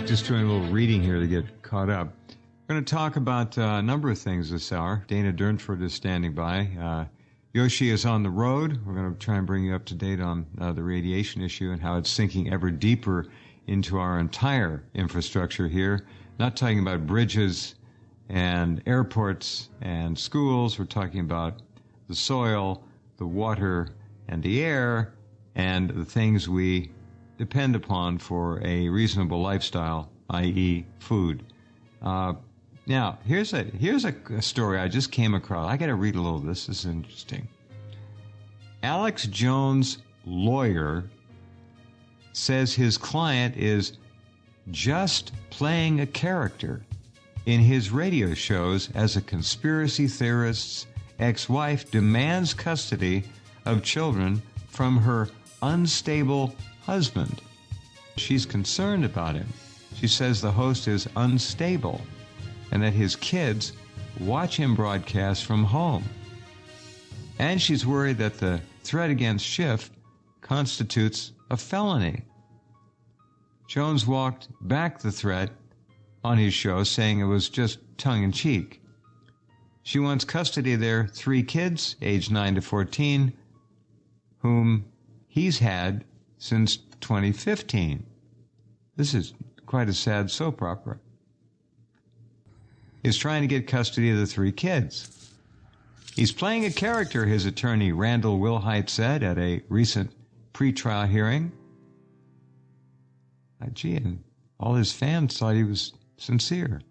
Just doing a little reading here to get caught up. We're going to talk about a number of things this hour. Dana Durnford is standing by. Yoshi is on the road. We're going to try and bring you up to date on the radiation issue and how it's sinking ever deeper into our entire infrastructure here. Not talking about bridges and airports and schools. We're talking about the soil, the water, and the air, and the things we depend upon for a reasonable lifestyle, i.e. food. Now, here's a story I just came across. I got to read a little of this. This is interesting. Alex Jones' lawyer says his client is just playing a character in his radio shows as a conspiracy theorist's ex-wife demands custody of children from her unstable husband. She's concerned about him. She says the host is unstable and that his kids watch him broadcast from home. And she's worried that the threat against Schiff constitutes a felony. Jones walked back the threat on his show, saying it was just tongue-in-cheek. She wants custody of their 3 kids, aged 9 to 14, whom he's had since 2015. This is quite a sad soap opera. He's trying to get custody of the 3 kids. He's playing a character, his attorney Randall Wilhite said at a recent pretrial hearing. Gee, and all his fans thought he was sincere.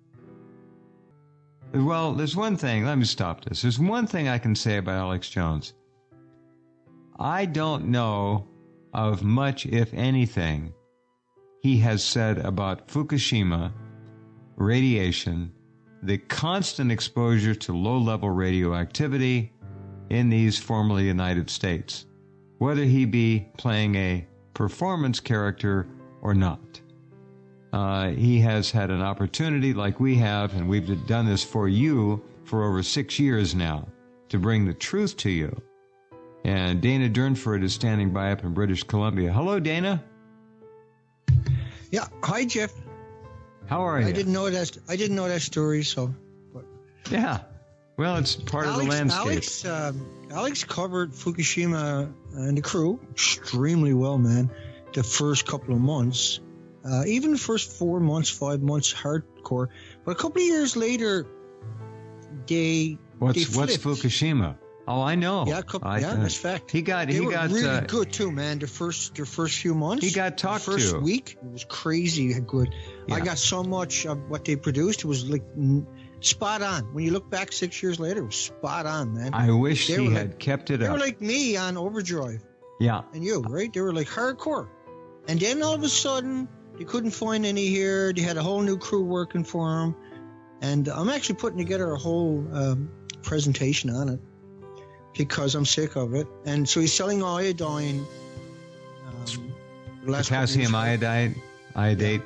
Well, there's one thing, let me stop this. There's one thing I can say about Alex Jones. I don't know of much, if anything, he has said about Fukushima, radiation, the constant exposure to low-level radioactivity in these formerly United States, whether he be playing a performance character or not. He has had an opportunity like we have, and we've done this for you for over 6 years now, to bring the truth to you. And Dana Durnford is standing by up in British Columbia. Hello, Dana. Yeah. Hi, Jeff. How are you? I didn't know that story, so. But. Yeah. Well, it's part of the landscape. Alex covered Fukushima and the crew extremely well, man. The first couple of months, even the first 4 months, 5 months, hardcore. But a couple of years later, What's Fukushima? Oh, I know. Yeah, that's fact. They were really good too, man. Their first few months. He got talked to. First week, it was crazy good. Yeah. I got so much of what they produced. It was like spot on. When you look back 6 years later, it was spot on, man. I wish he had kept it up. They were like me on Overdrive. Yeah. And you, right? They were like hardcore. And then all of a sudden, they couldn't find any here. They had a whole new crew working for them. And I'm actually putting together a whole presentation on it because I'm sick of it. And so he's selling iodine. Potassium iodate. Yeah.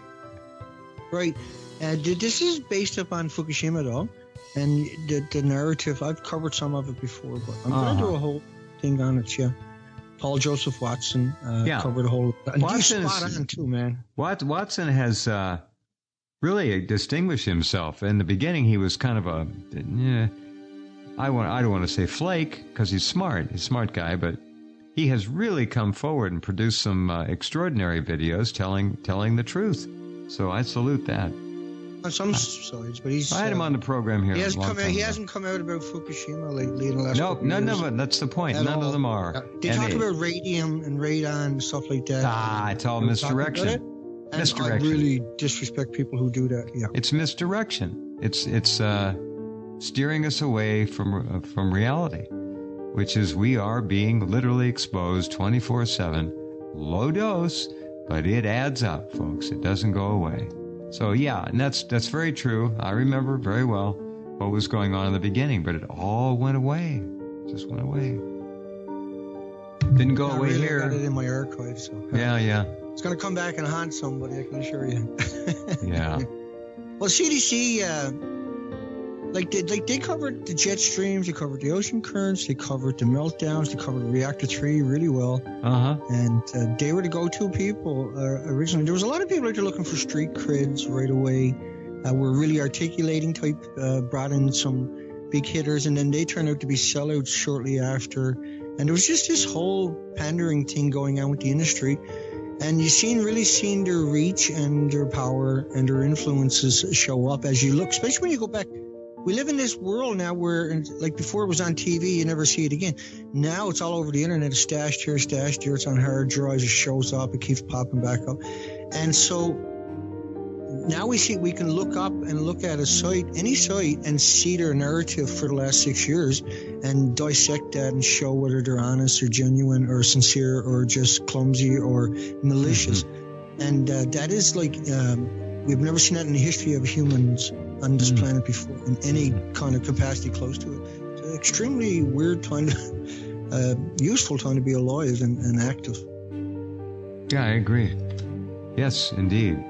Right. This is based upon Fukushima, though. And the narrative, I've covered some of it before, but I'm going to do a whole thing on it, yeah. Paul Joseph Watson covered a whole... And he's spot on, too, man. Watson has really distinguished himself. In the beginning, he was kind of a... I don't want to say flake, because he's smart. He's a smart guy, but he has really come forward and produced some extraordinary videos telling the truth. So I salute that. On some sides, but he's... I had him on the program here. He hasn't come out about Fukushima lately in the last couple No, years. but that's the point. None of them are. They talk about radium and radon and stuff like that. It's all misdirection. Misdirection. I really disrespect people who do that, yeah. It's misdirection. It's steering us away from reality, which is we are being literally exposed 24/7, low dose, but it adds up, folks. It doesn't go away. So yeah, and that's very true. I remember very well what was going on in the beginning, but it all went away. It just went away. Didn't go away really here. I got it in my archive, so Yeah. It's going to come back and haunt somebody, I can assure you. Yeah. Well, CDC They covered the jet streams, they covered the ocean currents, they covered the meltdowns, they covered Reactor 3 really well. And they were the go-to people originally. There was a lot of people out there looking for street creds right away. Were really articulating type, brought in some big hitters, and then they turned out to be sellouts shortly after. And there was just this whole pandering thing going on with the industry. And you really seen their reach and their power and their influences show up as you look, especially when you go back. We live in this world now where, like before it was on TV, you never see it again. Now it's all over the internet. It's stashed here, it's on hard drives, it shows up, it keeps popping back up. And so now we can look up and look at any site, and see their narrative for the last 6 years and dissect that and show whether they're honest or genuine or sincere or just clumsy or malicious. And that is like, we've never seen that in the history of humans on this planet before in any kind of capacity close to it. It's an extremely weird time, useful time to be alive and active. Yeah, I agree. Yes, indeed.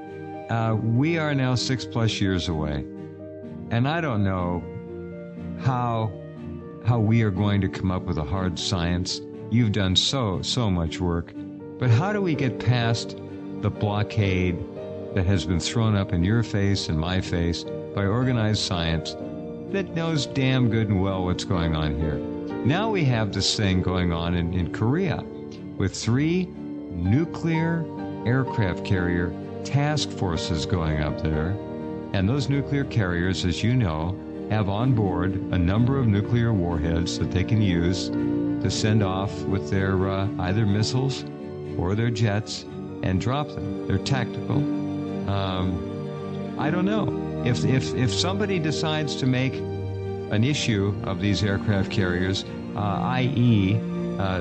We are now 6+ years away, and I don't know how we are going to come up with a hard science. You've done so much work, but how do we get past the blockade that has been thrown up in your face and my face by organized science that knows damn good and well what's going on here? Now we have this thing going on in Korea with 3 nuclear aircraft carrier task forces going up there, and those nuclear carriers, as you know, have on board a number of nuclear warheads that they can use to send off with their either missiles or their jets and drop them. They're tactical. I don't know if somebody decides to make an issue of these aircraft carriers, i.e.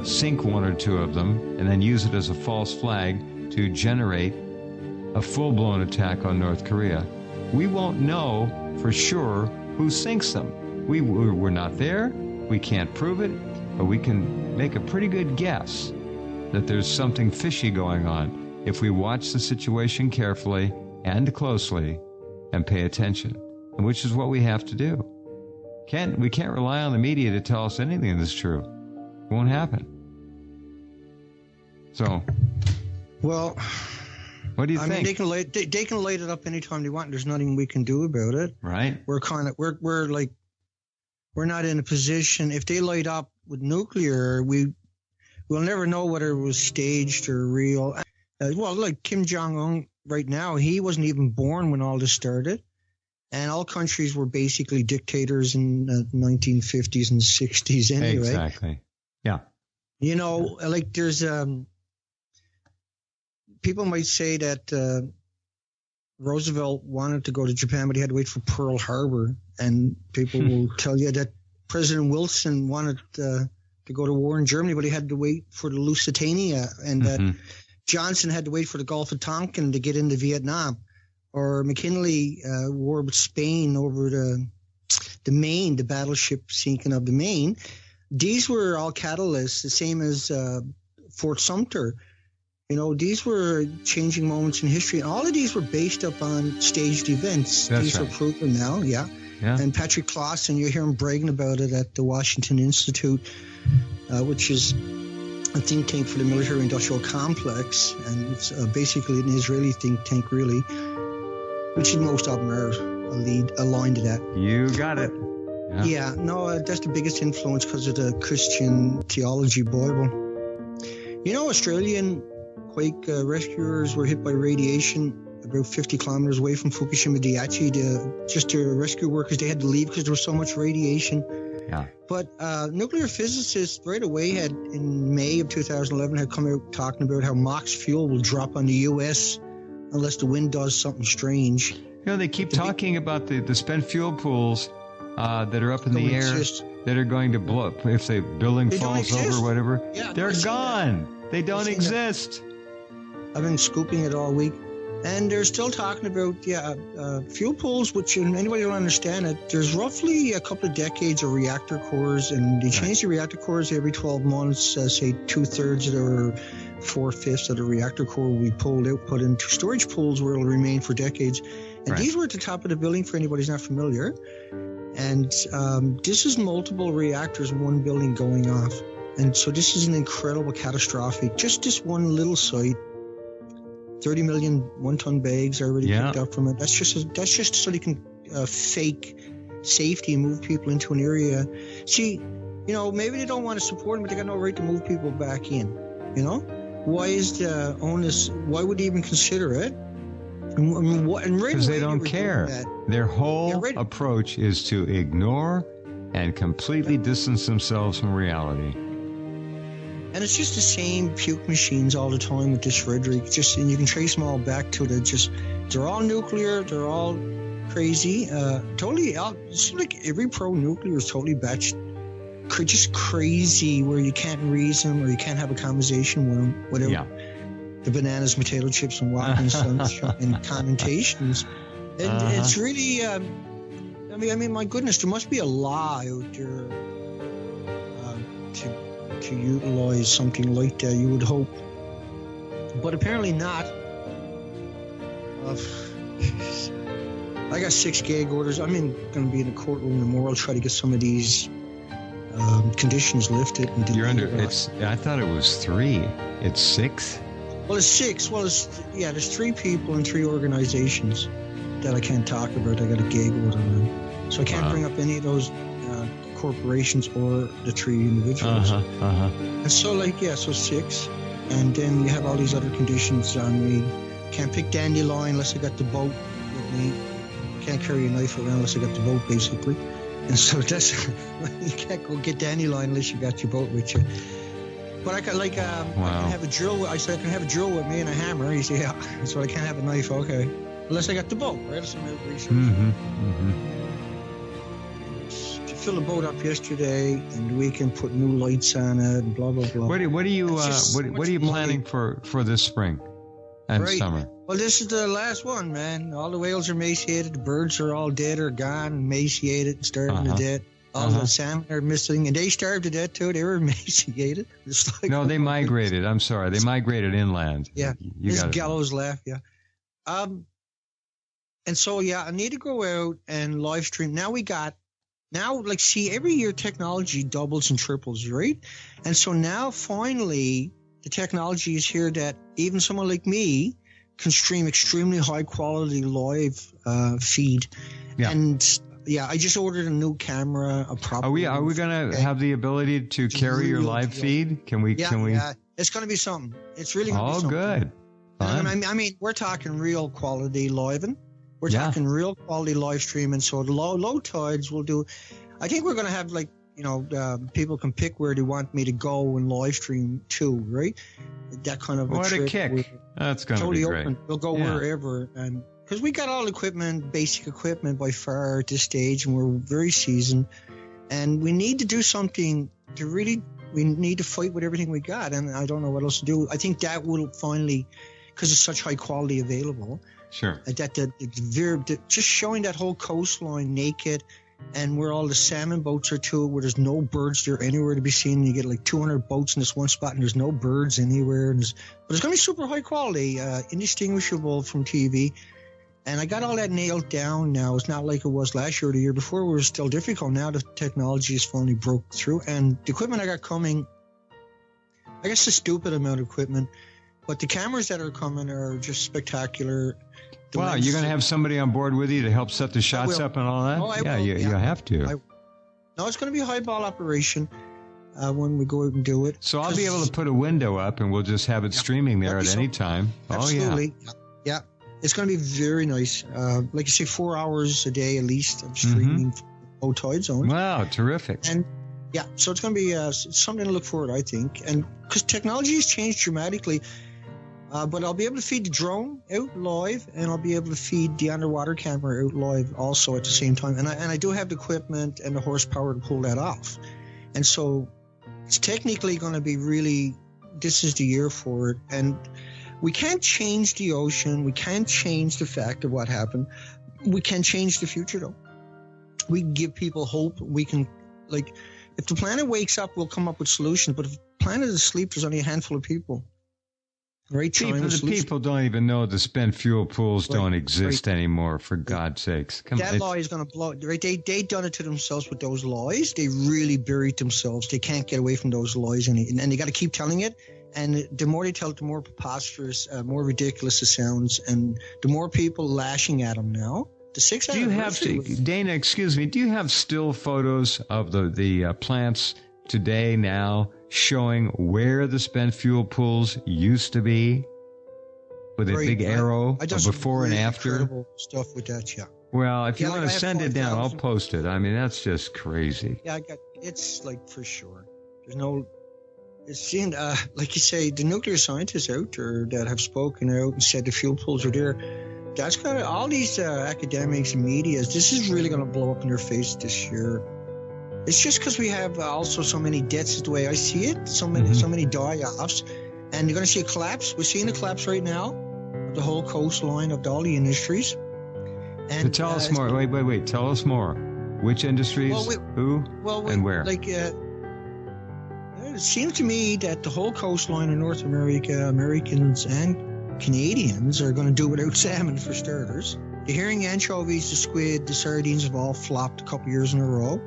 Sink 1 or 2 of them and then use it as a false flag to generate a full-blown attack on North Korea. We won't know for sure who sinks them. We're not there. We can't prove it, but we can make a pretty good guess that there's something fishy going on if we watch the situation carefully and closely and pay attention, and which is what we have to do. We can't rely on the media to tell us anything that's true. It won't happen. So, well, what do you think? I mean, they can light it up anytime they want. There's nothing we can do about it. Right. We're not in a position. If they light up with nuclear, we'll never know whether it was staged or real. Like Kim Jong-un right now, he wasn't even born when all this started. And all countries were basically dictators in the 1950s and 60s anyway. Exactly. Yeah. You know, like there's people might say that Roosevelt wanted to go to Japan, but he had to wait for Pearl Harbor. And people will tell you that President Wilson wanted to go to war in Germany, but he had to wait for the Lusitania, and that Johnson had to wait for the Gulf of Tonkin to get into Vietnam. Or McKinley war with Spain over the Maine, the battleship sinking of the Maine. These were all catalysts, the same as Fort Sumter. You know, these were changing moments in history. And all of these were based upon staged events. These are proven now, yeah. And Patrick Clausen, you hear him bragging about it at the Washington Institute, which is a think tank for the military-industrial complex. And it's basically an Israeli think tank, really. Which most of them are aligned to that. You got it. Yeah, no, that's the biggest influence because of the Christian theology Bible. You know, Australian quake rescuers were hit by radiation about 50 kilometers away from Fukushima Daiichi. Just to rescue workers, they had to leave because there was so much radiation. Yeah. But nuclear physicists right away in May of 2011 had come out talking about how MOX fuel will drop on the U.S. unless the wind does something strange. You know, they keep talking about the spent fuel pools that are up in the air that are going to blow up if the building falls over or whatever. Yeah, they're gone. They don't exist. I've been scooping it all week. And they're still talking about, fuel pools, which anybody will understand it. There's roughly a couple of decades of reactor cores, and they change the reactor cores every 12 months. Say 2/3 or 4/5 of the reactor core will be pulled out, put into storage pools where it'll remain for decades. And these were at the top of the building for anybody who's not familiar. And this is multiple reactors in one building going off. And so this is an incredible catastrophic. Just this one little site, 30 million one-ton bags already picked up from it. That's just so they can fake safety and move people into an area. See, maybe they don't want to support them, but they got no right to move people back in. Why is the onus? Why would they even consider it? Because they don't care. Their whole approach is to ignore and completely distance themselves from reality. And it's just the same puke machines all the time with this rhetoric. And you can trace them all back to they're all nuclear. They're all crazy. Totally out. It seems like every pro-nuclear is totally just crazy, where you can't reason or you can't have a conversation with them. Whatever. Yeah. The bananas, potato chips, and walking and commentations. And it's really, I mean, my goodness, there must be a law out there to utilize something like that, you would hope. But apparently not. I got 6 gag orders. I'm going to be in a courtroom tomorrow, try to get some of these conditions lifted. You're under, I thought it was 3. It's 6? Well, it's 6. Well, there's 3 people and 3 organizations that I can't talk about. I got a gag order on. So I can't bring up any of those corporations or the 3 individuals. And so, so 6. And then you have all these other conditions on me. Can't pick dandelion unless I got the boat with me. Can't carry a knife around unless I got the boat, basically. And so that's, you can't go get dandelion unless you got your boat with you. But I can I can have a drill. I said I can have a drill with me and a hammer. He said, yeah. So I can't have a knife. Okay, unless I got the boat, right? Some research. To fill the boat up yesterday, and we can put new lights on it, and blah blah blah. What are you planning for this spring and summer? Well, this is the last one, man. All the whales are emaciated. The birds are all dead or gone, emaciated, and starving to death. All the salmon are missing, and they starved to death too. They were emaciated. No, they migrated. I'm sorry, they migrated inland. Yeah, this gallows laugh. Yeah, and so I need to go out and live stream. See, every year technology doubles and triples, right? And so now finally the technology is here that even someone like me can stream extremely high quality live feed. Yeah. And I just ordered a new camera, a proper. Are we going to have the ability to carry your live feed? Can we? Yeah, it's going to be something. It's really going to be something. Oh, good. I mean, we're talking real quality living. We're talking real quality live streaming. So the low tides will do. I think we're going to have people can pick where they want me to go and live stream too, right? That kind of what a kick. That's going to be great. Open. We'll go wherever, and because we got all equipment, basic equipment by far at this stage, and we're very seasoned, and we need to do something to really. We need to fight with everything we got, and I don't know what else to do. I think that will finally, because it's such high quality available. Sure. Just showing that whole coastline naked, and where all the salmon boats are too, where there's no birds there anywhere to be seen. You get like 200 boats in this one spot, and there's no birds anywhere. But it's going to be super high quality, indistinguishable from TV. And I got all that nailed down now. It's not like it was last year or the year before. It was still difficult. Now the technology has finally broke through. And the equipment I got coming, I guess a stupid amount of equipment, but the cameras that are coming are just spectacular. Wow, you're going to have somebody on board with you to help set the shots up and all that? Oh, you have to. No, it's going to be a high ball operation when we go out and do it. So I'll be able to put a window up and we'll just have it streaming there at any time. Absolutely. Oh, yeah. It's going to be very nice. Like you say, 4 hours a day at least of streaming for low tide zones. Wow, terrific. And so it's going to be something to look forward, I think. And because technology has changed dramatically, but I'll be able to feed the drone out live, and I'll be able to feed the underwater camera out live also at the same time. And I do have the equipment and the horsepower to pull that off. And so it's technically going to be really, this is the year for it. And we can't change the ocean. We can't change the fact of what happened. We can change the future, though. We can give people hope. We can, if the planet wakes up, we'll come up with solutions. But if the planet is asleep, there's only a handful of people. Right, The people don't even know the spent fuel pools don't exist anymore, for God's sakes. That law is going to blow. Right? They done it to themselves with those lies. They really buried themselves. They can't get away from those lies, and they got to keep telling it. And the more they tell it, the more preposterous, more ridiculous it sounds, and the more people lashing at them now. The 6th anniversary. Dana, excuse me, do you have still photos of the plants today now showing where the spent fuel pools used to be with a big arrow before and after? Incredible stuff with that, yeah. Well, if you want to send it down, I'll post it. I mean, that's just crazy. Yeah, it's like for sure. There's no. It's seen, like you say, the nuclear scientists out there that have spoken out and said the fuel pools are there. That's kind of all these academics and media. This is really going to blow up in their face this year. It's just because we have also so many deaths, is the way I see it. So many die-offs, and you're going to see a collapse. We're seeing a collapse right now of the whole coastline of all the industries. And so tell us more. Wait. Tell us more. Which industries? Who? And where? Like, it seems to me that the whole coastline of North America, Americans and Canadians are going to do without salmon for starters. The herring, anchovies, the squid, the sardines have all flopped a couple years in a row.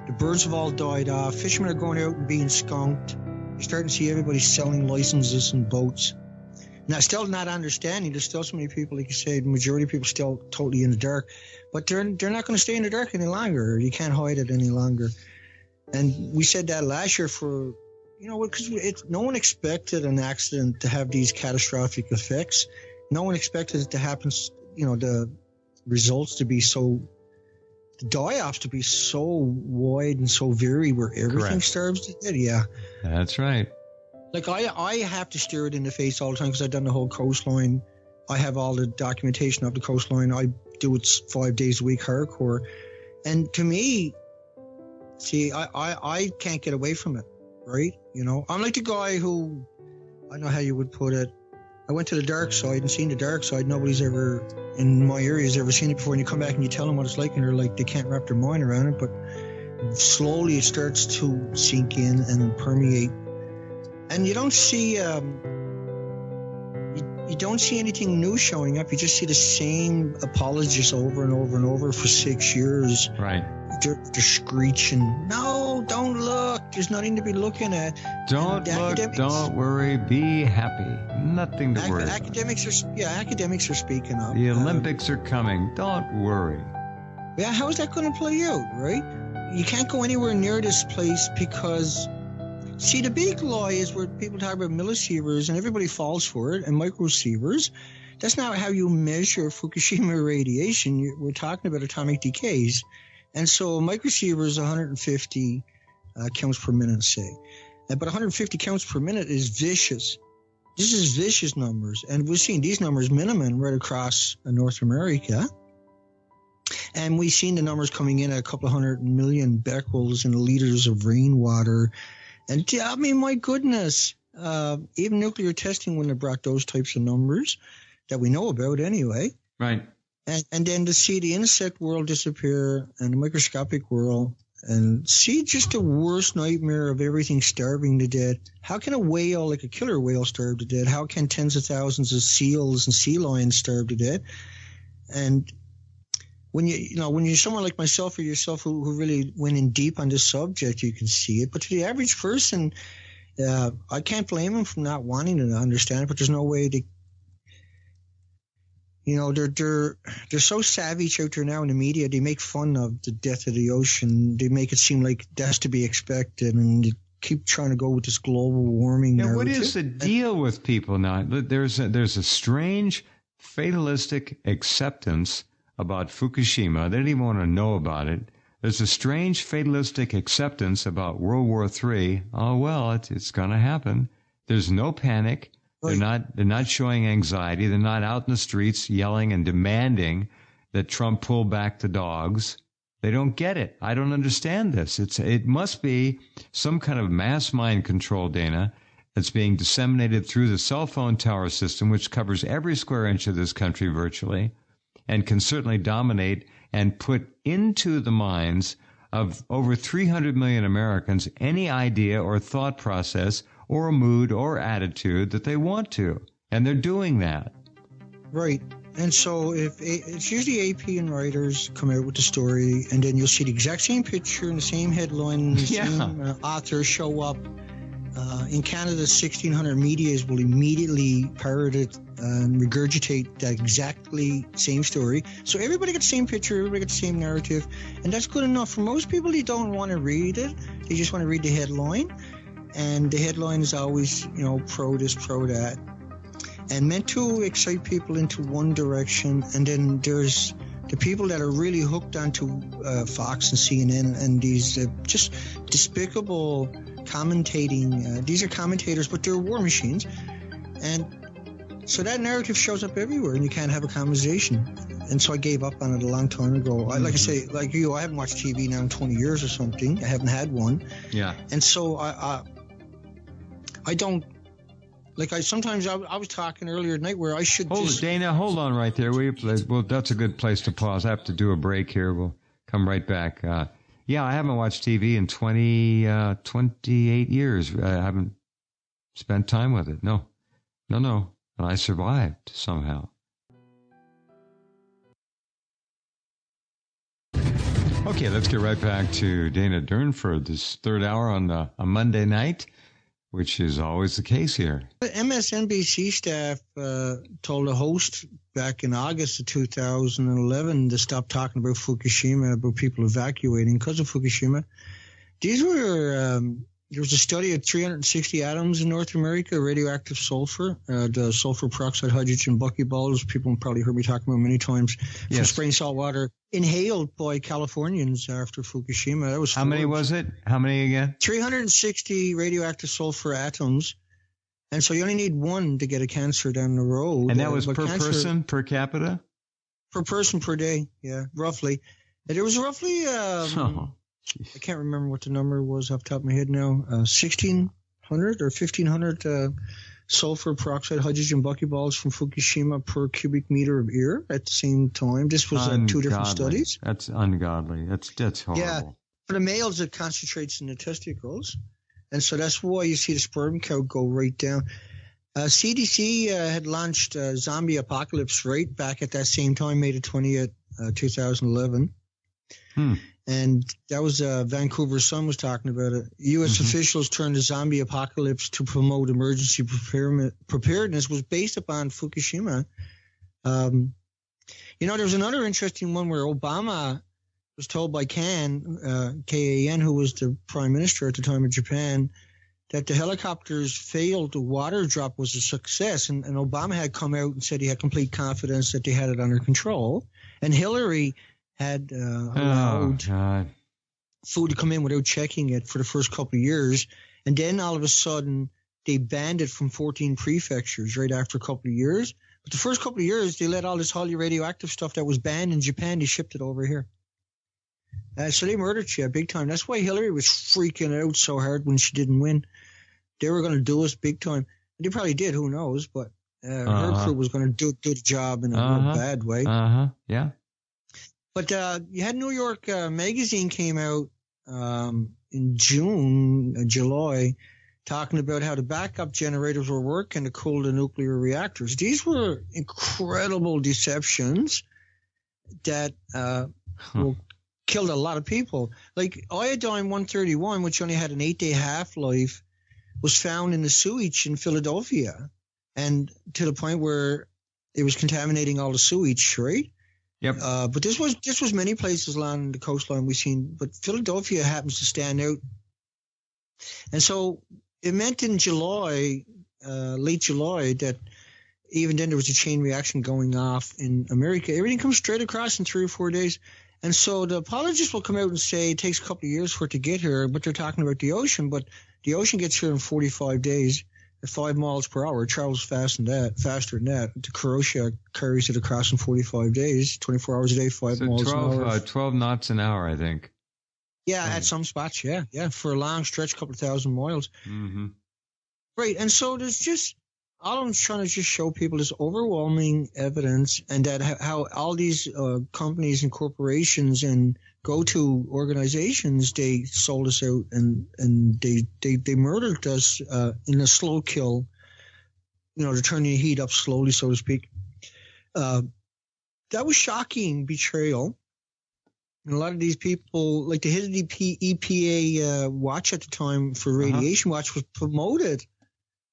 The birds have all died off. Fishermen are going out and being skunked. You're starting to see everybody selling licenses and boats. Now, still not understanding. There's still so many people, like you say, the majority of people still totally in the dark. But they're not going to stay in the dark any longer. You can't hide it any longer. And we said that last year for, because no one expected an accident to have these catastrophic effects. No one expected it to happen, the results to be so, the die-offs to be so wide and so varied where everything starves to death. Yeah. That's right. Like I have to stare it in the face all the time because I've done the whole coastline. I have all the documentation of the coastline. I do it 5 days a week, hardcore. And to me, see, I can't get away from it, right? I'm like the guy who, I don't know how you would put it. I went to the dark side and seen the dark side. Nobody's ever in my area has ever seen it before. And you come back and you tell them what it's like, and they're like, they can't wrap their mind around it. But slowly it starts to sink in and permeate. And you don't see you don't see anything new showing up. You just see the same apologists over and over and over for 6 years. Right. They're screeching, no, don't look. There's nothing to be looking at. Don't look, don't worry, be happy. Nothing to worry about. Academics are speaking up. The Olympics are coming. Don't worry. Yeah, how is that going to play out, right? You can't go anywhere near this place because... See, the big lie is where people talk about millisieverts and everybody falls for it, and microsieverts. That's not how you measure Fukushima radiation. We're talking about atomic decays. And so a microsievert is 150 counts per minute, say. But 150 counts per minute is vicious. This is vicious numbers. And we're seeing these numbers minimum right across North America. And we've seen the numbers coming in at a couple of 100 million becquerels in the liters of rainwater. And I mean, my goodness, even nuclear testing wouldn't have brought those types of numbers that we know about anyway. Right. And then to see the insect world disappear and the microscopic world and see just the worst nightmare of everything starving to death. How can a whale, like a killer whale, starve to death? How can tens of thousands of seals and sea lions starve to death? And when you're someone like myself or yourself who really went in deep on this subject, you can see it. But to the average person, I can't blame them for not wanting to understand it. But there's no way to, they're so savage out there now in the media. They make fun of the death of the ocean. They make it seem like that's to be expected, and they keep trying to go with this global warming. Now, what is the deal with people now? There's a strange fatalistic acceptance about Fukushima. They didn't even want to know about it. There's a strange fatalistic acceptance about World War III. Oh, well, it's going to happen. There's no panic. They're not showing anxiety. They're not out in the streets yelling and demanding that Trump pull back the dogs. They don't get it. I don't understand this. It must be some kind of mass mind control, Dana, that's being disseminated through the cell phone tower system, which covers every square inch of this country virtually, and can certainly dominate and put into the minds of over 300 million Americans any idea or thought process or mood or attitude that they want to. And they're doing that. Right. And so it's usually AP and writers come out with the story, and then you'll see the exact same picture and the same headline and the same author show up. In Canada, 1600 medias will immediately parrot it and regurgitate that exactly same story. So everybody gets the same picture, everybody gets the same narrative, and that's good enough. For most people, they don't want to read it. They just want to read the headline. And the headline is always, pro this, pro that, and meant to excite people into one direction. And then there's the people that are really hooked onto Fox and CNN and these just despicable commentating. These are commentators, but they're war machines. And so that narrative shows up everywhere, and you can't have a conversation. And so I gave up on it a long time ago. Like I say, like you, I haven't watched TV now in 20 years or something. I haven't had one. Yeah. And so I don't, sometimes I was talking earlier tonight where I should Dana, hold on right there. Well, that's a good place to pause. I have to do a break here. We'll come right back. Yeah, I haven't watched TV in 28 years. I haven't spent time with it. No. And I survived somehow. Okay, let's get right back to Dana Durnford, this third hour on a Monday night, which is always the case here. The MSNBC staff told a host back in August of 2011 to stop talking about Fukushima, about people evacuating because of Fukushima. These were, there was a study of 360 atoms in North America, radioactive sulfur, the sulfur peroxide hydrogen buckyballs. People probably heard me talking about many times. From spraying salt water inhaled by Californians after Fukushima. That was how many was it? How many again? 360 radioactive sulfur atoms. And so you only need one to get a cancer down the road. And that was per person, per capita? Per person per day, yeah, roughly. And there was roughly, I can't remember what the number was off the top of my head now, 1,600 or 1,500 sulfur peroxide hydrogen buckyballs from Fukushima per cubic meter of air at the same time. This was two different studies. That's ungodly. That's horrible. Yeah, for the males, it concentrates in the testicles. And so that's why you see the sperm count go right down. CDC had launched Zombie Apocalypse right back at that same time, May the 20th, 2011. And that was Vancouver Sun was talking about it. U.S. officials turned to zombie apocalypse to promote emergency preparedness was based upon Fukushima. There was another interesting one where Obama was told by K-A-N, who was the prime minister at the time of Japan, that the helicopters failed. The water drop was a success. And Obama had come out and said he had complete confidence that they had it under control. And Hillary had allowed food to come in without checking it for the first couple of years. And then all of a sudden, they banned it from 14 prefectures right after a couple of years. But the first couple of years, they let all this highly radioactive stuff that was banned in Japan, they shipped it over here. So they murdered you big time. That's why Hillary was freaking out so hard when she didn't win. They were going to do us big time. They probably did, who knows, but her crew was going to do the job in a real bad way. Yeah. But you had New York Magazine came out in July, talking about how the backup generators were working to cool the nuclear reactors. These were incredible deceptions that killed a lot of people. Like iodine-131, which only had an 8-day half-life, was found in the sewage in Philadelphia, and to the point where it was contaminating all the sewage, right? Yep. But this was many places along the coastline we've seen, but Philadelphia happens to stand out. And so it meant in July, late July, that even then there was a chain reaction going off in America. Everything comes straight across in 3 or 4 days. And so the apologists will come out and say it takes a couple of years for it to get here, but they're talking about the ocean. But the ocean gets here in 45 days at 5 miles per hour. It travels faster than that. The Croatia carries it across in 45 days, 24 hours a day, 5 miles an hour. 12 knots an hour, I think. Yeah, at some spots, yeah. For a long stretch, a couple of thousand miles. Mm-hmm. Right, and so there's just, all I'm trying to just show people is overwhelming evidence, and that how all these companies and corporations and go-to organizations, they sold us out and they murdered us in a slow kill. they're turning the heat up slowly, so to speak. That was shocking betrayal. And a lot of these people, like the head of the EPA watch at the time for radiation watch was promoted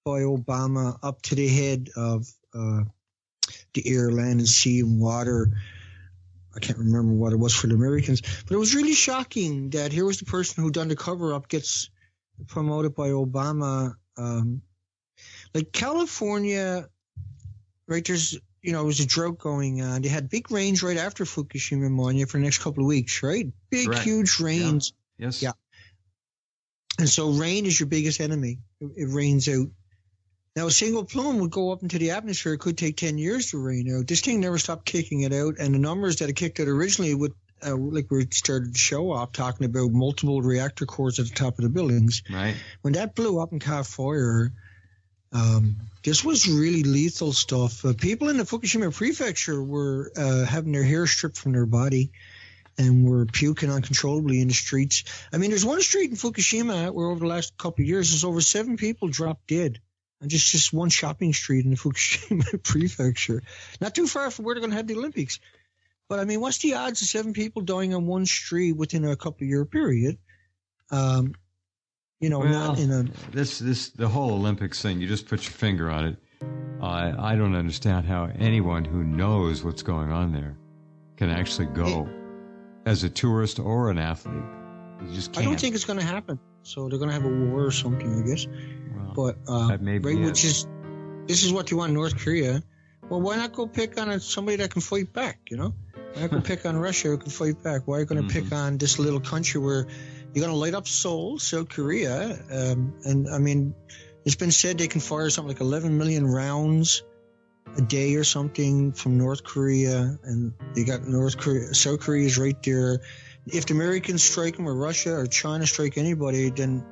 by Obama up to the head of the air, land, and sea and water. I can't remember what it was for the Americans, but it was really shocking that here was the person who done the cover-up gets promoted by Obama. Like California, right, there's, it was a drought going on. They had big rains right after Fukushima, Manya, for the next couple of weeks, right? Big, huge rains. Yeah. Yes. Yeah. And so rain is your biggest enemy. It rains out. Now, a single plume would go up into the atmosphere. It could take 10 years to rain out. This thing never stopped kicking it out. And the numbers that it kicked out originally would, like we started the show off talking about multiple reactor cores at the top of the buildings. Right. When that blew up and caught fire, this was really lethal stuff. People in the Fukushima prefecture were having their hair stripped from their body and were puking uncontrollably in the streets. I mean, there's one street in Fukushima where over the last couple of years, there's over 7 people dropped dead. And just one shopping street in the Fukushima prefecture. Not too far from where they're going to have the Olympics. But, I mean, what's the odds of 7 people dying on one street within a couple-year period? Not in a... the whole Olympics thing, you just put your finger on it. I don't understand how anyone who knows what's going on there can actually go as a tourist or an athlete. You just can't. I don't think it's going to happen. So they're going to have a war or something, I guess. Well, but this is what you want in North Korea. Well, why not go pick on somebody that can fight back? Why not go pick on Russia who can fight back? Why are you going to pick on this little country where you're going to light up Seoul, South Korea? And I mean, it's been said they can fire something like 11 million rounds a day or something from North Korea, and they got South Korea is right there. If the Americans strike them, or Russia or China strike anybody, then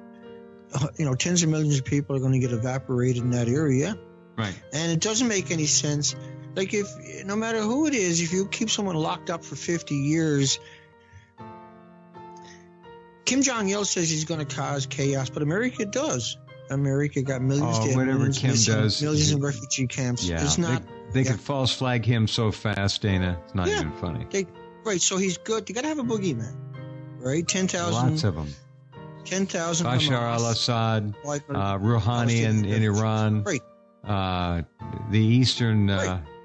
tens of millions of people are going to get evaporated in that area. Right. And it doesn't make any sense. Like, no matter who it is, if you keep someone locked up for 50 years, Kim Jong-il says he's going to cause chaos, but America does. America got millions dead, whatever Kim does, millions in refugee camps. Yeah, it's not. They could false flag him so fast, Dana. It's not even funny. Right, so he's good. You got to have a boogeyman, right? 10,000. Lots of them. 10,000. Bashar al-Assad, Rouhani in Iran, right. The eastern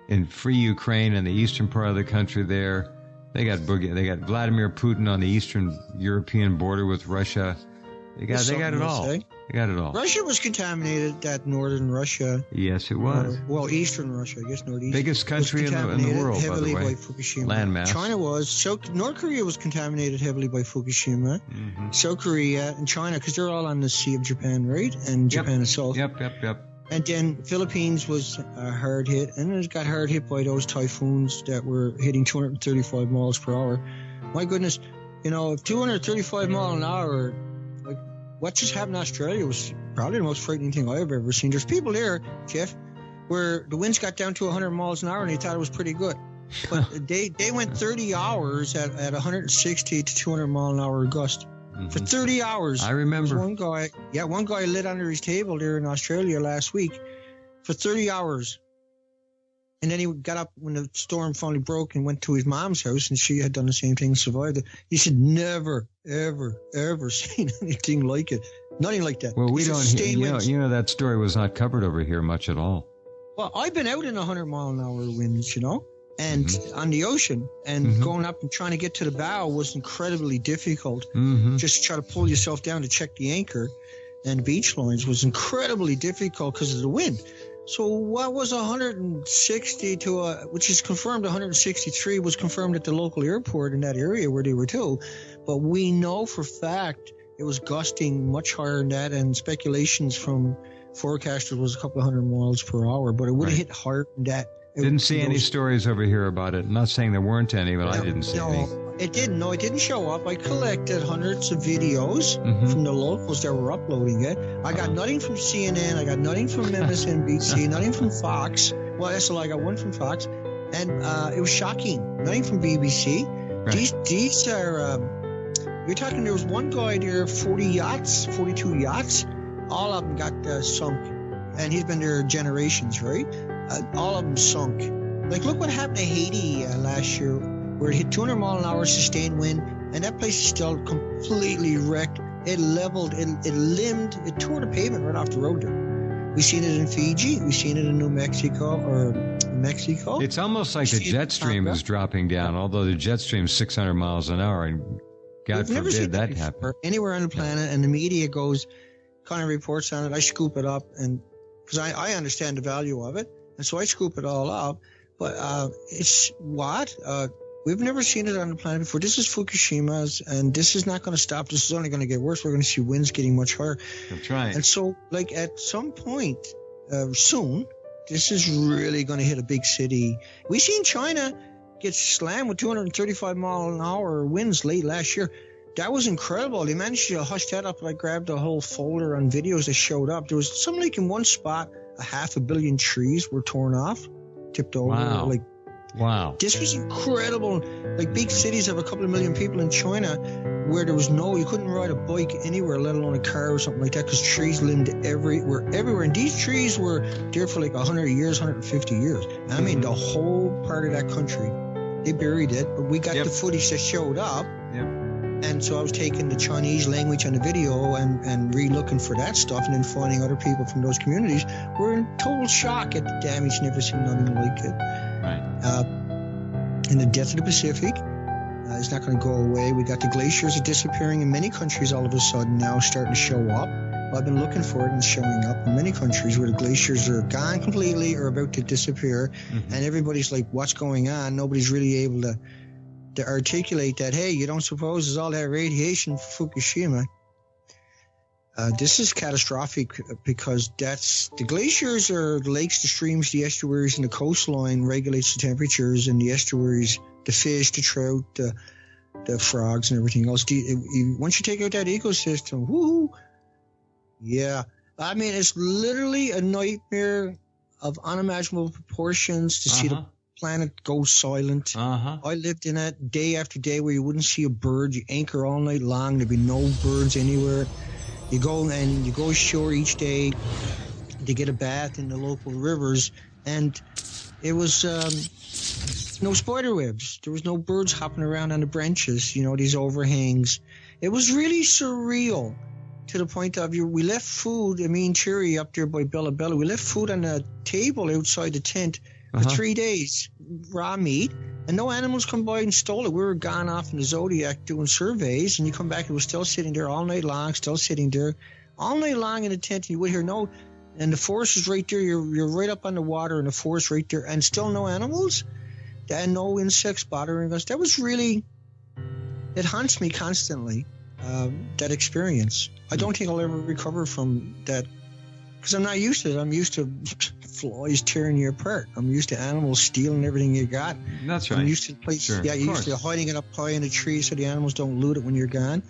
in free Ukraine and the eastern part of the country there. They got Vladimir Putin on the eastern European border with Russia. They got it all. They got it all. Russia was contaminated, that northern Russia. Yes, it was. Eastern Russia, I guess northeast. Biggest country in the world, by the way. By Fukushima. Landmass. China was. North Korea was contaminated heavily by Fukushima. Mm-hmm. South Korea and China, because they're all on the Sea of Japan, right? And Japan itself. Yep. And then Philippines was hard hit, and it got hard hit by those typhoons that were hitting 235 miles per hour. My goodness, if 235 miles an hour, like what just happened in Australia was probably the most frightening thing I've ever seen. There's people there, Jeff, where the winds got down to 100 miles an hour and they thought it was pretty good. But they went 30 hours at 160 to 200 mile an hour gust. Mm-hmm. For 30 hours. I remember. One guy lit under his table there in Australia last week for 30 hours. And then he got up when the storm finally broke and went to his mom's house, and she had done the same thing and survived it. He said, never, ever, ever seen anything like it. Nothing like that. Well, we don't hear, that story was not covered over here much at all. Well, I've been out in 100 mile an hour winds, and on the ocean, and going up and trying to get to the bow was incredibly difficult. Just to try to pull yourself down to check the anchor and beach lines was incredibly difficult because of the wind. So what was 160 which is confirmed 163 was confirmed at the local airport in that area where they were too. But we know for fact it was gusting much higher than that, and speculations from forecasters was a couple of hundred miles per hour, but it would have hit higher than that. Didn't see any stories over here about it. I'm not saying there weren't any, but I didn't see any. It didn't. No, it didn't show up. I collected hundreds of videos from the locals that were uploading it. I got nothing from CNN. I got nothing from MSNBC. Nothing from Fox. Well, that's all I got. One from Fox, and it was shocking. Nothing from BBC. Right. These are. You're talking. There was one guy there, 42 yachts. All of them got sunk. and he's been there generations, right? All of them sunk. Like, look what happened to Haiti last year, where it hit 200 mile an hour sustained wind, and that place is still completely wrecked. It leveled, it limbed, it tore the pavement right off the road there. We've seen it in Fiji, we've seen it in New Mexico, or Mexico. It's almost like the jet stream is dropping down, although the jet stream is 600 miles an hour, and God forbid that happen. Anywhere on the planet, and the media goes, kind of reports on it. I scoop it up, and because I understand the value of it, and so I scoop it all up. But it's what? We've never seen it on the planet before. This is Fukushima's, and this is not going to stop. This is only going to get worse. We're going to see winds getting much higher. That's right. And so, like, at some point soon, this is really going to hit a big city. We've seen China get slammed with 235 mile an hour winds late last year. That was incredible. They managed to hush that up. I grabbed a whole folder on videos that showed up. There was something like in one spot, 500 million trees were torn off, tipped over. Wow. Wow. This was incredible. Like, big cities have a couple of million people in China where there was you couldn't ride a bike anywhere, let alone a car or something like that, because trees limbed everywhere. And these trees were there for like 100 years, 150 years. I mean, the whole part of that country, they buried it, but we got the footage that showed up. Yep. And so I was taking the Chinese language on the video and re-looking for that stuff, and then finding other people from those communities were in total shock at the damage, never seen nothing like it. Right. And the death of the Pacific is not going to go away. We got the glaciers are disappearing in many countries all of a sudden now, starting to show up. Well, I've been looking for it and it's showing up in many countries where the glaciers are gone completely or about to disappear. Mm-hmm. And everybody's like, what's going on? Nobody's really able to articulate that, hey, you don't suppose there's all that radiation for Fukushima. This is catastrophic because the glaciers are the lakes, the streams, the estuaries, and the coastline regulates the temperatures, and the estuaries, the fish, the trout, the frogs, and everything else. Once you take out that ecosystem, whoo, yeah. I mean, it's literally a nightmare of unimaginable proportions to see the planet go silent. I lived in that day after day where you wouldn't see a bird. You anchor all night long. There'd be no birds anywhere. You go ashore each day to get a bath in the local rivers, and it was no spider webs. There was no birds hopping around on the branches, these overhangs. It was really surreal to the point of we left food, me and Cherry up there by Bella Bella, we left food on a table outside the tent for 3 days, raw meat, and no animals come by and stole it. We were gone off in the Zodiac doing surveys, and you come back, it was still sitting there all night long, in the tent, and you would hear and the forest is right there, you're right up on the water, and the forest right there, and still no animals, and no insects bothering us. That was really, it haunts me constantly, that experience. I don't think I'll ever recover from that, because I'm not used to it. I'm used to flies tearing you apart. I'm used to animals stealing everything you got. That's right. I'm used to the place. Sure, used to hiding it up high in a tree so the animals don't loot it when you're gone,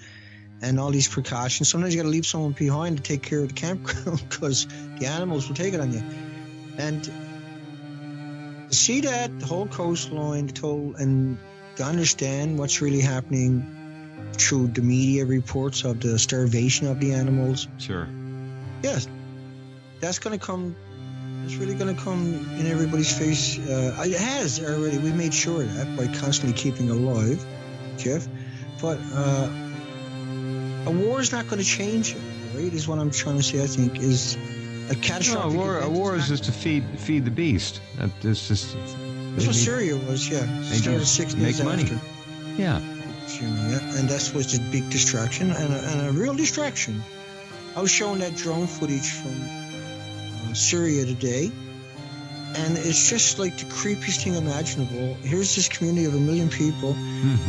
and all these precautions. Sometimes you got to leave someone behind to take care of the campground because the animals will take it on you. And to see that, the whole coastline, and to understand what's really happening through the media reports of the starvation of the animals. Sure. Yes. That's going to come. It's really going to come in everybody's face. It has already. We made sure of that by constantly keeping alive, Jeff. But a war is not going to change it, right? Is what I'm trying to say. I think is a catastrophic. No, a war is just to feed the beast. That's just. That's what Syria was. Yeah, started 6 days make money. After. Yeah. And that was a big distraction and a real distraction. I was showing that drone footage from Syria today, and it's just like the creepiest thing imaginable. Here's this community of 1 million people,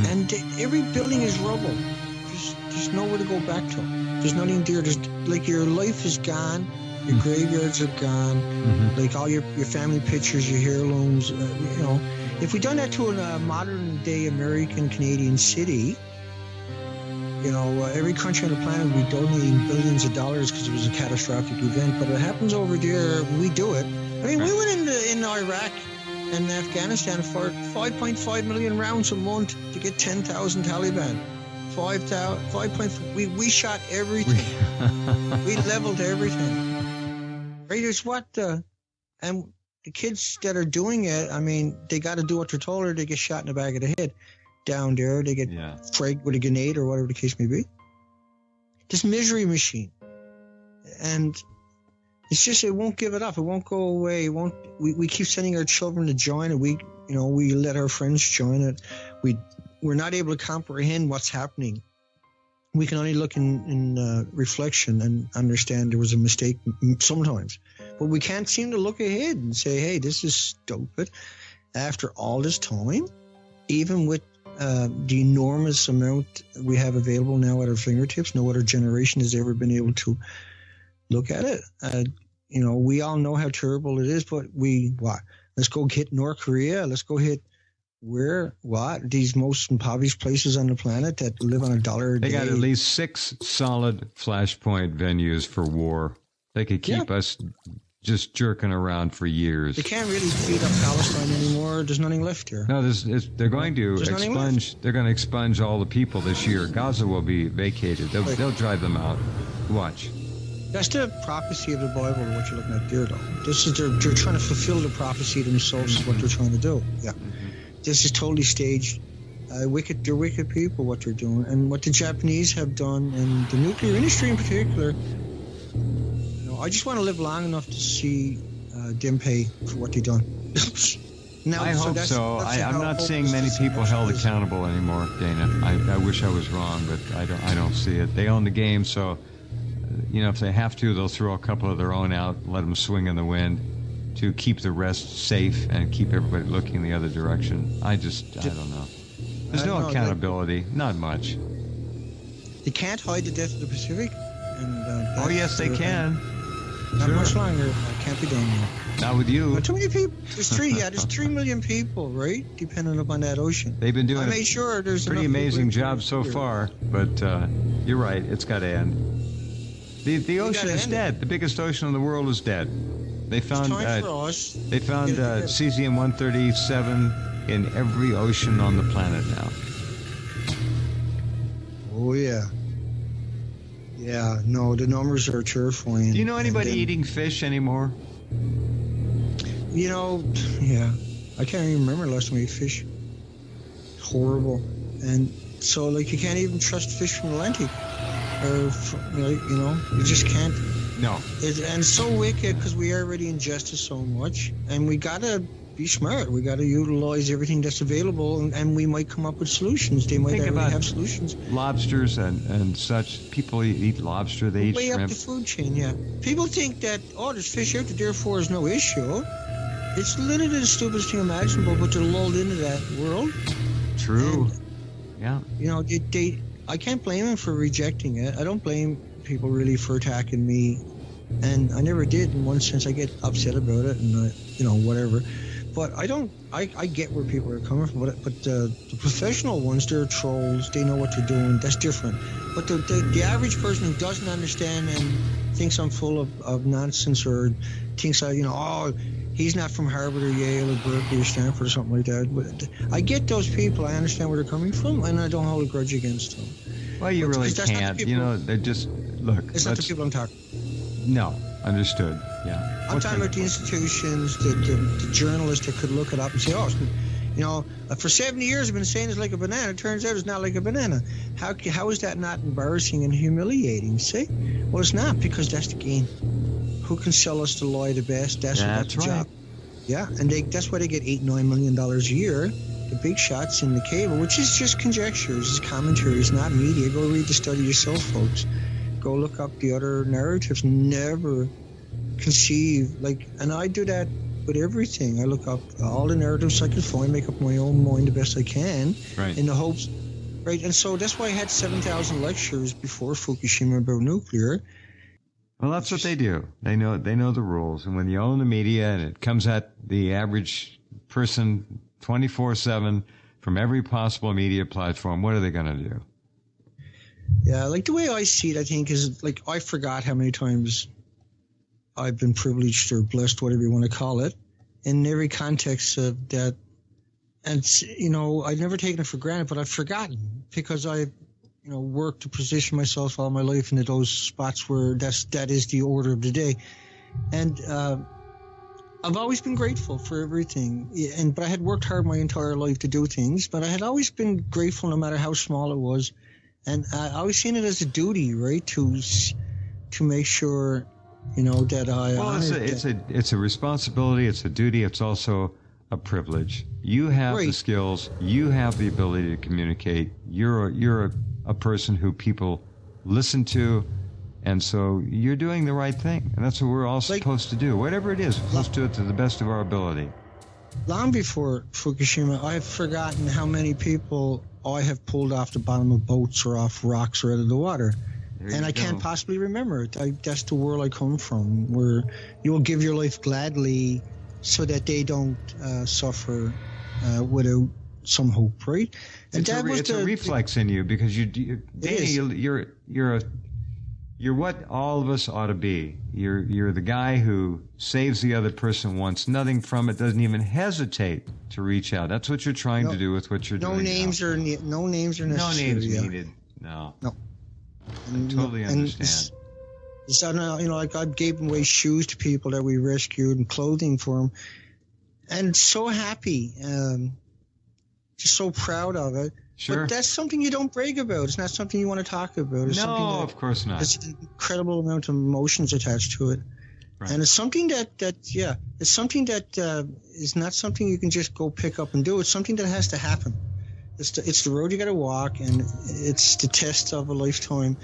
and every building is rubble. There's nowhere to go back to. There's nothing there. There's like your life is gone. Your graveyards are gone. Like all your family pictures, your heirlooms. If we done that to a modern day American Canadian city, every country on the planet would be donating billions of dollars because it was a catastrophic event. But it happens over there, we do it. I mean, we went in Iraq and Afghanistan for 5.5 million rounds a month to get 10,000 Taliban. 5.5. We shot everything. We leveled everything. Right? It's what and the kids that are doing it, I mean, they got to do what they're told, or they get shot in the back of the head down there. They get fragged with a grenade or whatever the case may be. This misery machine. And it's just, it won't give it up. It won't go away. It won't. We keep sending our children to join it. We let our friends join it. We're not able to comprehend what's happening. We can only look in reflection and understand there was a mistake sometimes. But we can't seem to look ahead and say, hey, this is stupid. After all this time, even with the enormous amount we have available now at our fingertips, no other generation has ever been able to look at it. We all know how terrible it is, but let's go hit North Korea. Let's go hit these most impoverished places on the planet that live on $1 a day. They got at least 6 solid flashpoint venues for war. They could keep us just jerking around for years. They can't really feed up Palestine anymore. There's nothing left here. No, they're going to expunge. They're going to expunge all the people this year. Gaza will be vacated. They'll drive them out. Watch. That's the prophecy of the Bible, what you're looking at there, though. This is they're trying to fulfill the prophecy themselves. Is what they're trying to do. Yeah, this is totally staged. They're wicked people. What they're doing, and what the Japanese have done, and the nuclear industry in particular. I just want to live long enough to see them pay for what they've done. I hope so. I'm not seeing many people held accountable anymore, Dana. I wish I was wrong, but I don't see it. They own the game, so if they have to, they'll throw a couple of their own out, let them swing in the wind to keep the rest safe and keep everybody looking the other direction. I don't know. There's no accountability, not much. They can't hide the death of the Pacific. Oh yes, they can. Not much longer. It can't be done now. Not with you. Too many people. There's 3 million people, right? Depending upon that ocean. They've been doing I made sure there's pretty amazing job so far, but you're right. It's got to end. The ocean is dead. The biggest ocean in the world is dead. They found cesium-137 in every ocean on the planet now. Oh yeah. Yeah, no, the numbers are terrifying. Do you know anybody eating fish anymore? Yeah. I can't even remember the last time I ate fish. Horrible. And so, you can't even trust fish from Atlantic. Or, you just can't. No. And it's so wicked because we already ingested so much. And we got to be smart. We got to utilize everything that's available, and we might come up with solutions. They might already have solutions. Lobsters and such. People eat lobster. They eat shrimp. Way up the food chain, yeah. People think that, there's fish out there, therefore there's no issue. It's literally the stupidest thing imaginable, but they're lulled into that world. True. And, yeah. I can't blame them for rejecting it. I don't blame people really for attacking me. And I never did in one sense. I get upset about it and, whatever. But I get where people are coming from. But the professional ones, they're trolls. They know what they're doing. That's different. But the average person who doesn't understand and thinks I'm full of nonsense or thinks he's not from Harvard or Yale or Berkeley or Stanford or something like that. But I get those people. I understand where they're coming from, and I don't hold a grudge against them. Well, you really can't. They're just, look. It's not the people I'm talking. No, understood. Yeah. I'm talking about the institutions, the journalists that could look it up and say, for 70 years I've been saying it's like a banana. It turns out it's not like a banana. How is that not embarrassing and humiliating? See? Well, it's not, because that's the game. Who can sell us the lie the best? That's the right. job. Yeah, and that's why they get $8-9 million a year. The big shots in the cable, which is just conjectures, it's commentary, it's not media. Go read the study yourself, folks. Go look up the other narratives. Never conceive, and I do that with everything. I look up all the narratives I can find, make up my own mind the best I can, right, in the hopes, right? And so that's why I had 7,000 lectures before Fukushima about nuclear. Well, that's what they do. They know the rules. And when you own the media and it comes at the average person 24/7 from every possible media platform, what are they going to do? Yeah, the way I see it, I think, is I forgot how many times I've been privileged or blessed, whatever you want to call it, in every context of that. And, I've never taken it for granted, but I've forgotten because I've, worked to position myself all my life into those spots where that is the order of the day. And I've always been grateful for everything. But I had worked hard my entire life to do things, but I had always been grateful no matter how small it was. And I always seen it as a duty, right, to make sure, that I... Well, it's a responsibility, it's a duty, it's also a privilege. You have the skills, you have the ability to communicate. You're a person who people listen to, and so you're doing the right thing. And that's what we're all supposed to do. Whatever it is, we're supposed to do it to the best of our ability. Long before Fukushima, I've forgotten how many people I have pulled off the bottom of boats or off rocks or out of the water. And I can't possibly remember it. That's the world I come from, where you will give your life gladly so that they don't suffer without some hope, right? And it's a reflex in you, because Dana, you're what all of us ought to be. You're the guy who saves the other person, wants nothing from it, doesn't even hesitate to reach out. That's what you're trying to do with what you're doing. No names are necessary. No names needed. No. I totally understand. So now, like God gave away shoes to people that we rescued and clothing for them, and so happy, just so proud of it. Sure. But that's something you don't brag about. It's not something you want to talk about. It's of course not. There's an incredible amount of emotions attached to it. Right. And it's something it's something that is not something you can just go pick up and do. It's something that has to happen. It's the road you got to walk, and it's the test of a lifetime.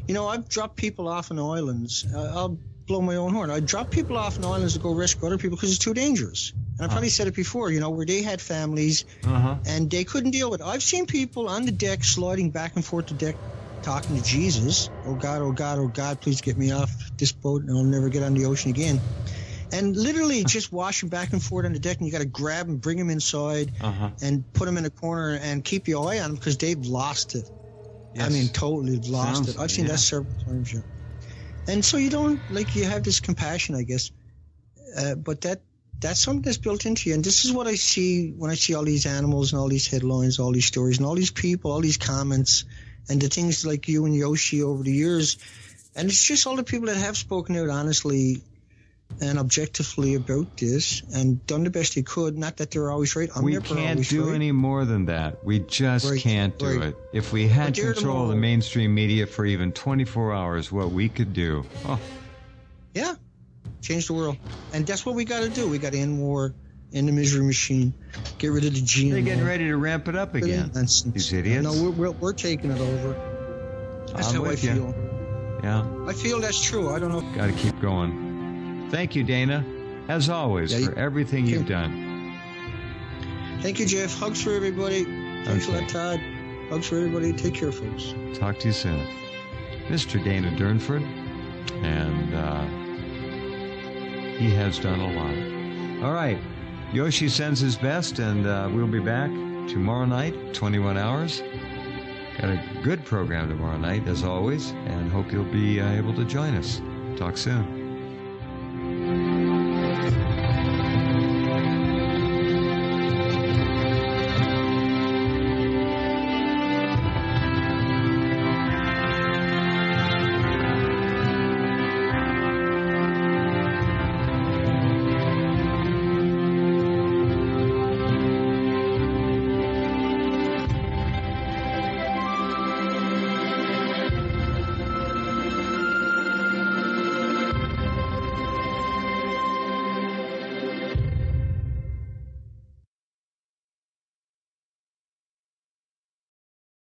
I've dropped people off on islands. I'll blow my own horn. I drop people off on islands to go rescue other people because it's too dangerous. And I probably said it before, where they had families and they couldn't deal with it. I've seen people on the deck sliding back and forth the deck talking to Jesus. Oh, God, oh, God, oh, God, please get me off this boat and I'll never get on the ocean again. And literally just washing back and forth on the deck, and you got to grab them, bring them inside and put them in a corner and keep your eye on them because they've lost it. Yes. I mean, totally lost it. I've seen that several times, And so you have this compassion, I guess. But that's something that's built into you. And this is what I see when I see all these animals and all these headlines, all these stories, and all these people, all these comments, and the things like you and Yoshi over the years. And it's just all the people that have spoken out honestly and objectively about this and done the best they could. Not that they're always right. We can't do any more than that. We just can't do it. If we had control of the mainstream media for even 24 hours, what we could do. Oh. Yeah. Change the world. And that's what we got to do. We got to end war, end the misery machine, get rid of the GMO. They're getting ready to ramp it up again. These idiots. No, we're taking it over. That's how I feel. Yeah. I feel that's true. I don't know. Got to keep going. Thank you, Dana, as always, for everything you've done. Thank you, Jeff. Hugs for everybody. Thanks a lot, Todd. Hugs for everybody. Take care, folks. Talk to you soon. Mr. Dana Durnford, and he has done a lot. All right. Yoshi sends his best, and we'll be back tomorrow night, 21 hours. Got a good program tomorrow night, as always, and hope you'll be able to join us. Talk soon.